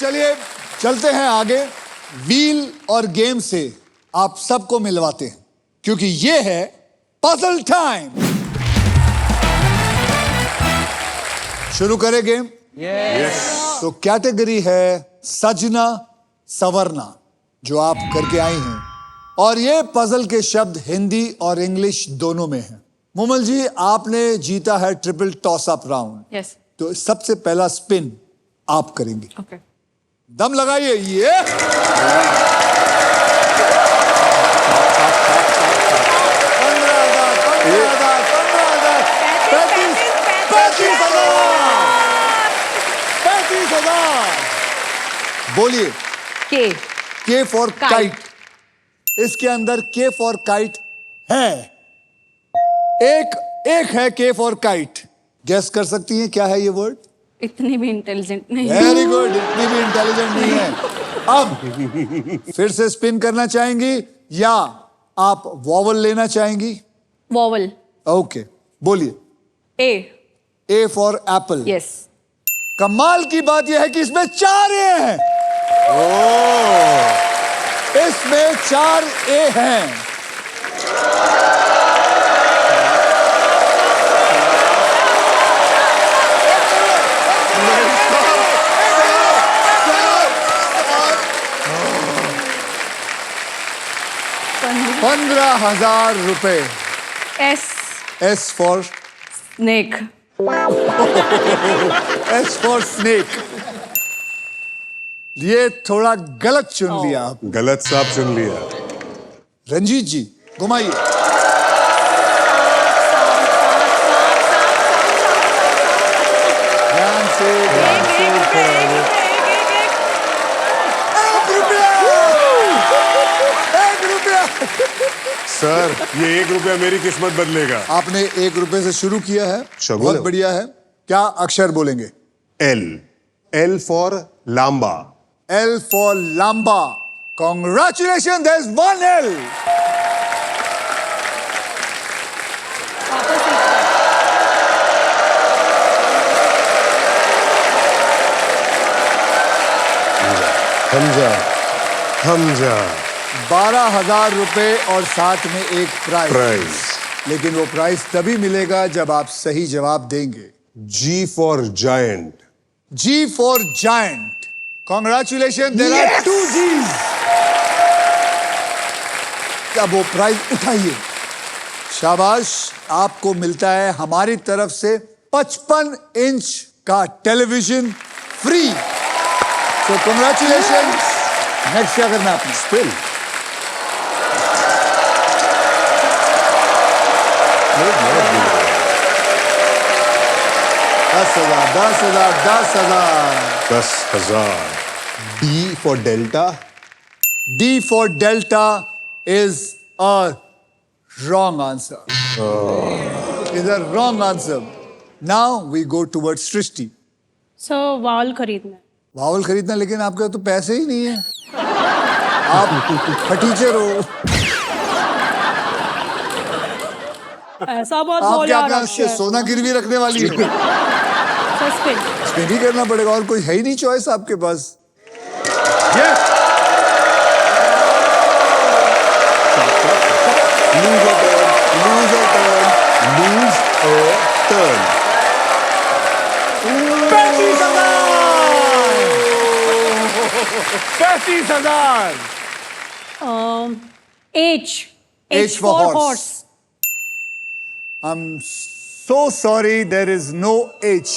चलिए चलते हैं आगे। व्हील और गेम से आप सबको मिलवाते हैं क्योंकि ये है पजल टाइम। शुरू करें गेम? यस। तो कैटेगरी है सजना सवरना, जो आप करके आई हैं, और ये पजल के शब्द हिंदी और इंग्लिश दोनों में हैं। मुमल जी, आपने जीता है triple toss up round. Yes. तो सबसे पहला स्पिन आप करेंगे। ओके। दम लगाइए। ये 35,000। बोलिए। के फॉर काइट। इसके अंदर के फॉर काइट है। एक है के फॉर काइट। गेस कर सकती हैं क्या है ये वर्ड? इतनी भी इंटेलिजेंट नहीं। वेरी गुड, इतनी भी इंटेलिजेंट नहीं है। अब फिर से स्पिन करना चाहेंगी या आप वॉवल लेना चाहेंगी? वॉवल। ओके, बोलिए। A for Apple. यस। कमाल की बात यह है कि इसमें 4 ए हैं। इसमें 4 ए हैं। ₹15,000। S for snake. S for snake. ये थोड़ा गलत चुन लिया आप। गलत साहब चुन लिया। रंजीत जी, घुमाइए। ध्यान से, ध्यान से। ₹1। सर, ये ₹1 मेरी किस्मत बदलेगा। आपने ₹1 से शुरू किया है, शगुन बहुत है। बढ़िया है। क्या अक्षर बोलेंगे? L for Lamba. L for Lamba. Congratulations, there's 1 L. Hamza. ₹12,000 और साथ में एक प्राइज। लेकिन वो प्राइज तभी मिलेगा जब आप सही जवाब देंगे। G for giant. G for Giant. Congratulations, there are 2 G's. अब वो प्राइज उठाइए। शाबाश, आपको मिलता है हमारी तरफ से 55 इंच का television free. So congratulations. Next क्या करना है आपने? Spin. $10,000। D for delta. D for Delta is a wrong answer. Is a wrong answer. Now we go towards Srishti. So wall खरीदना। वावल खरीदना, लेकिन आपके तो पैसे ही नहीं है। आप टीचर हो। ऐसा बहुत आप बोल क्या रहा अपना अक्षर। सोना गिरवी रखने वाली हो? सस्पेंड। इसमें भी करना पड़ेगा, और कोई है ही नहीं चॉइस आपके पास। Yes. Lose a turn। 35,000। H for for horse. horse. I'm so sorry, there is no H.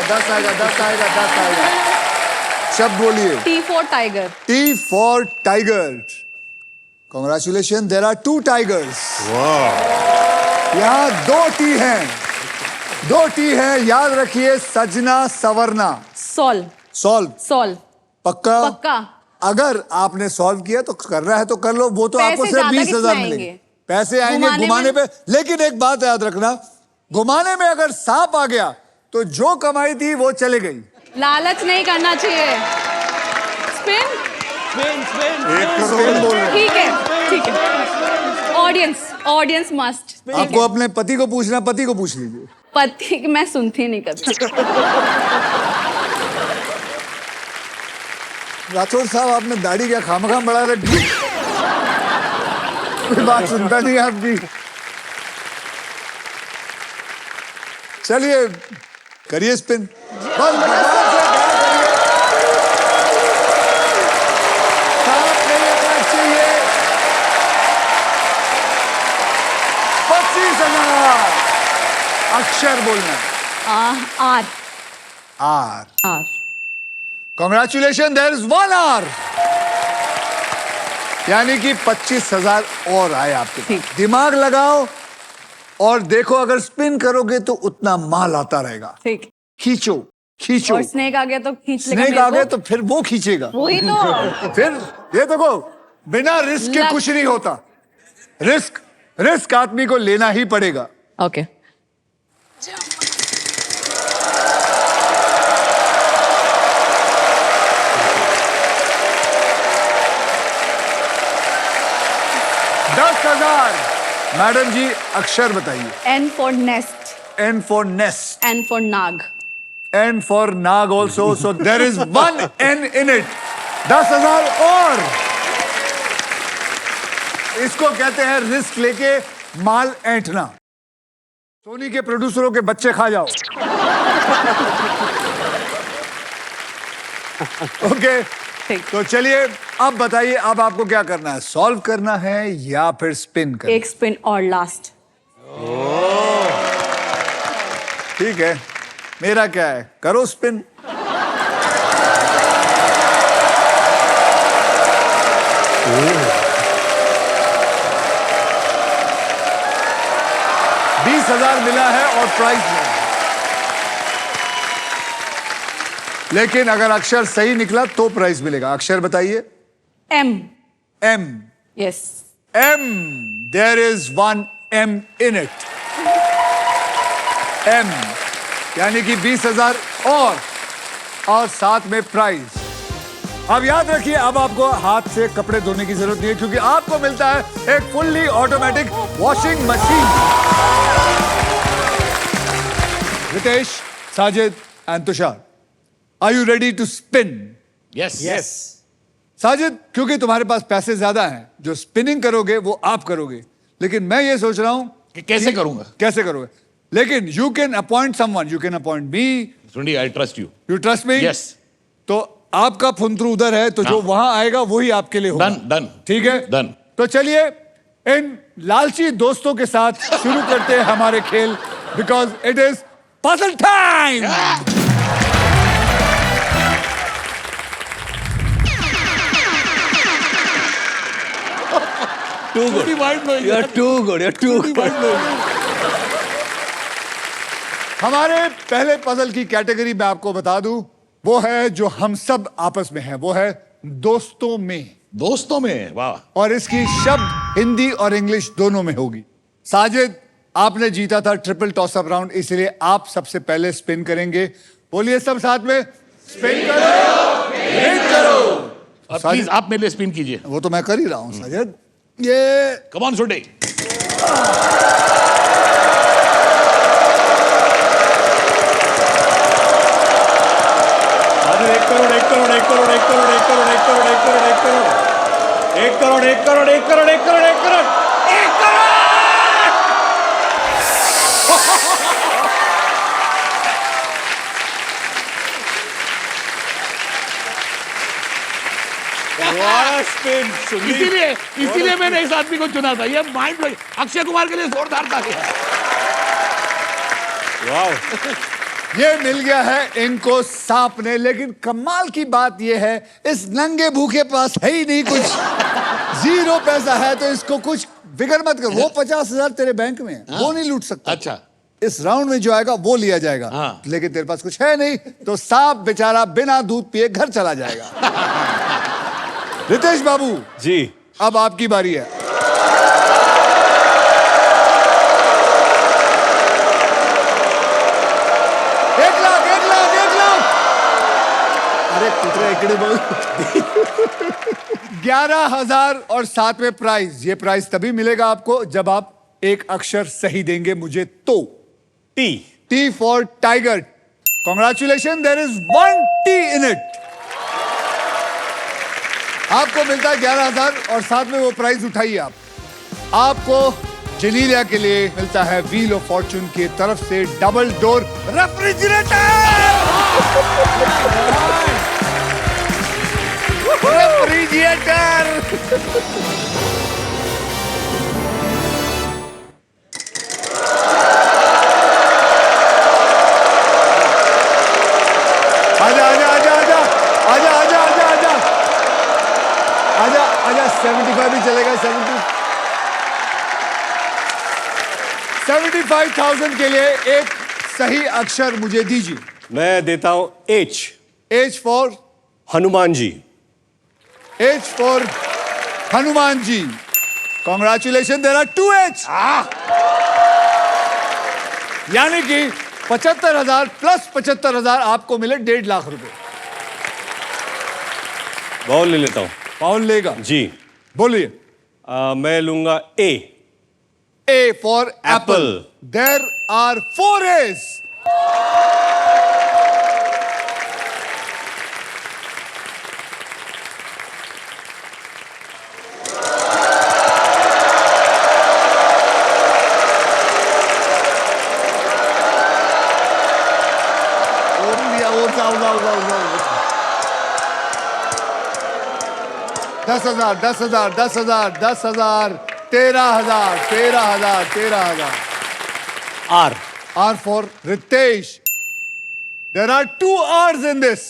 दस आएगा। शब्द बोलिए। T for tiger. T for tiger. Congratulations, there are 2 tigers. यहाँ 2 T हैं। 2 T हैं, याद रखिए। सजना सवरना। Sol. सॉल्व। पक्का? पक्का। अगर आपने सॉल्व किया तो करना है तो कर लो, वो तो आपको सिर्फ 20,000 मिलेंगे। पैसे आएंगे घुमाने पे। लेकिन एक बात याद रखना, घुमाने में अगर सांप आ गया तो जो कमाई थी वो चले गई। लालच नहीं करना चाहिए। स्पिन। 1 करोड़ स्पेन बोल रहे हैं। ठीक है ऑडियंस मस्ट। आपको अपने पति को पूछना, पति को पूछ लीजिए। पति की मैं सुनती नहीं कभी। राठौर साहब, आपने दाढ़ी क्या खामखाम बढ़ा रखी? कोई बात सुनता नहीं आपकी। चलिए करिए स्पिन। बस भगवान से प्यार करिए। सांप नहीं आना चाहिए। 25,000। अक्षर बोलना। R R. R congratulation, there is 1 R. यानी कि 25,000 और आए आपके पास। ठीक। दिमाग लगाओ और देखो, अगर स्पिन करोगे तो उतना माल आता रहेगा। ठीक। खींचो खींचो। और स्नेक आ गया तो खींच लेगा स्नेक मेरे आ गया को। तो फिर वो खींचेगा। वही तो। फिर ये देखो, बिना रिस्क के लक। कुछ नहीं होता। रिस्क आदमी को लेना ही पड़ेगा। ओके। मैडम जी, अक्षर बताइए। N for nest. N for nest. N for नाग। एन फॉर नाग also, so there is 1 N in it. 10,000 और। इसको कहते हैं रिस्क लेके माल ऐंठना। सोनी के प्रोड्यूसरों के बच्चे खा जाओ। ओके ठीक। तो चलिए, अब बताइए, अब आपको क्या करना है? सॉल्व करना है या फिर स्पिन करना? एक स्पिन और लास्ट। ठीक है, मेरा क्या है, करो स्पिन। $20,000 मिला है और प्राइज मिला है। लेकिन अगर अक्षर सही निकला तो प्राइज मिलेगा। अक्षर बताइए। M. M. Yes. M, there is 1 M in it. M, यानी कि 20,000 और साथ में प्राइज। अब याद रखिए, अब आपको हाथ से कपड़े धोने की जरूरत नहीं है, क्योंकि आपको मिलता है एक fully automatic washing machine. Ritesh, Sajid and Tushar, are you ready to spin? Yes. Sajid, क्योंकि तुम्हारे पास पैसे ज्यादा हैं, जो स्पिनिंग करोगे वो आप करोगे, लेकिन मैं ये सोच रहा हूं कि कैसे करूंगा? कैसे करोगे। लेकिन you can appoint someone, you can appoint me. सुनिए, I trust you. You trust me? Yes. तो आपका फुंतरू उधर है, तो जो वहां आएगा वही आपके लिए होगा। डन। ठीक है, डन। तो चलिए इन लालची दोस्तों के साथ शुरू करते हैं हमारे खेल, because it is puzzle time. Too good. You're too good. You're too good. हमारे पहले पजल की कैटेगरी मैं आपको बता दूं, वो है जो हम सब आपस में है, वो है दोस्तों में। दोस्तों में, वाह। और इसकी शब्द हिंदी और इंग्लिश दोनों में होगी। साजिद, आपने जीता था ट्रिपल टॉस अप राउंड, इसलिए आप सबसे पहले स्पिन करेंगे। बोलिए सब साथ में, स्पिन करो, हिट करो। प्लीज आप मेरे लिए स्पिन कीजिए। वो तो मैं कर ही रहा हूं साजिद। ये कम ऑन सुडे। इसीलिए मैंने इस आदमी को चुना था। ये माइंड ब्लोइंग। अक्षय कुमार के लिए जोरदार था। ये मिल गया है इनको सांप ने, लेकिन कमाल की बात ये है, इस नंगे भूखे पास है ही नहीं कुछ। 0 पैसा है, तो इसको कुछ फिक्र मत कर। वो 50,000 तेरे बैंक में है, वो नहीं लूट सकता। अच्छा, इस राउंड में जो आएगा वो लिया जाएगा। हाँ। लेकिन तेरे पास कुछ है नहीं, तो सांप बेचारा बिना दूध पिए घर चला जाएगा। रितेश बाबू जी, अब आपकी बारी है। एक लाख। अरे कुतरे इकड़े बोल 11,000 और साथ में प्राइज। ये प्राइज तभी मिलेगा आपको जब आप एक अक्षर सही देंगे मुझे तो। T. T for tiger. Congratulation, there is 1 T in it. आपको मिलता है 11,000 और साथ में वो प्राइज उठाइए आप। आपको जलीलिया के लिए मिलता है व्हील ऑफ फॉर्चून की तरफ से डबल डोर रेफ्रिजरेटर। आजा आजा आजा आजा आजा आजा आजा आजा आजा आजा 75 भी चलेगा। 75,000 के लिए एक सही अक्षर मुझे दीजिए। मैं देता हूं H. H for Hanuman ji. H for Hanuman ji. Congratulation, there are 2 H. यानी कि 75,000 प्लस 75,000 आपको मिले 1.5 लाख रुपए। बॉल ले लेता हूं। पाउल लेगा जी। बोलिए। मैं लूंगा ए। A for apple. There are 4 A's. और जाओ 10,000 10,000 10,000 10,000 13,000 13,000 13,000। Are. R for Ritesh. There are 2 R's in this.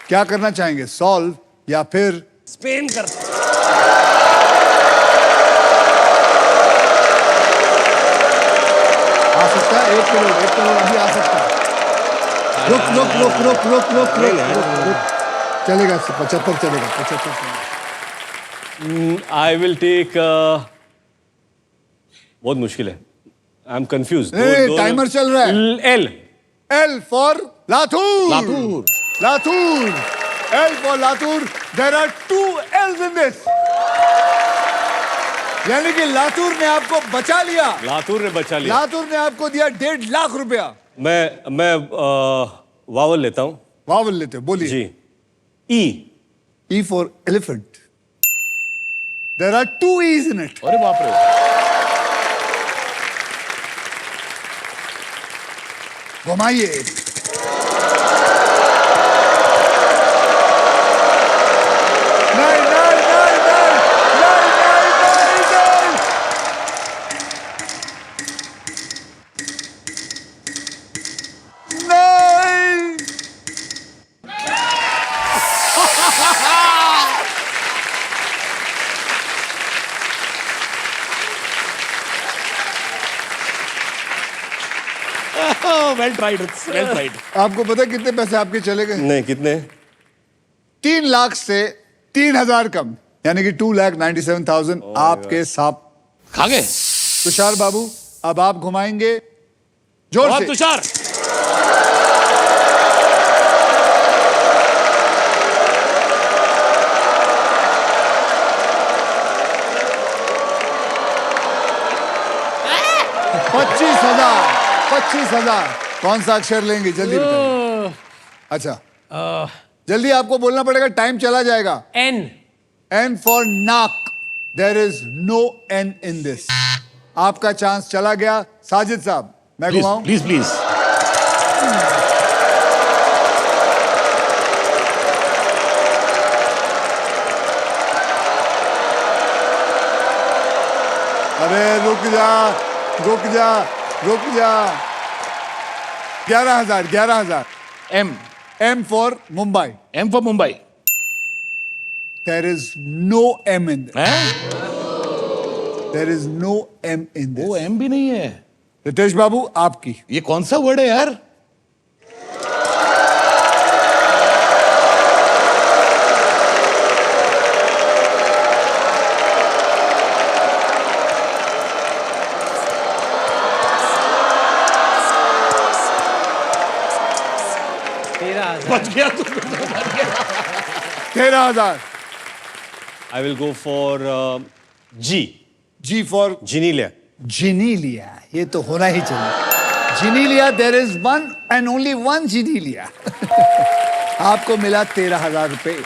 क्या करना चाहेंगे, सॉल्व या फिर स्पेन कर। आ सकता है 1 करोड़ 1 करोड़ अभी आ सकता है। रुक रुक रुक रुक रुक रुक रुक रुक चलेगा 75 चलेगा 75 चलेगा। आई विल टेक बहुत मुश्किल है। I am confuse. टाइमर चल रहा है। L. L for Latur. Latur. Latur. L for Latur. There are 2 L's in this. यानी कि लातूर ने आपको बचा लिया। लातूर ने बचा लिया। लातूर ने आपको दिया 1.5 लाख रुपया। मैं वावल लेता हूं। वावल लेते हो, बोलिए। जी। ई। E for elephant. There are 2 E's in it. अरे बाप रे। घुमाइए। नहीं नहीं नहीं नहीं नहीं नहीं नहीं नहीं। Well tried well tried. आपको पता है कितने पैसे आपके चले गए? नहीं, कितने? 3 लाख से 3,000 कम, यानी कि 2,97,000 आपके साथ खा गए। तुषार बाबू, अब आप घुमाएंगे जोर और से। तुषार। $25,000 कौन सा अक्षर लेंगे, जल्दी बताइए। अच्छा जल्दी आपको बोलना पड़ेगा, टाइम चला जाएगा। एन। N for नाक। There is no N in this. आपका चांस चला गया। साजिद साहब, मैं घुमाऊं? Please please. अरे रुक जा रुक जा रुक जा। 11,000। M. M for Mumbai. M for Mumbai. There is no M in this. हैं? There is no M in this. वो एम भी नहीं है। रितेश बाबू, आपकी। ये कौन सा वर्ड है यार? बच गया तू 13,000। I will go for G. G for Genelia. Genelia, ये तो होना ही चाहिए। Genelia, there is one and only one Genelia. आपको मिला 13,000 रुपए।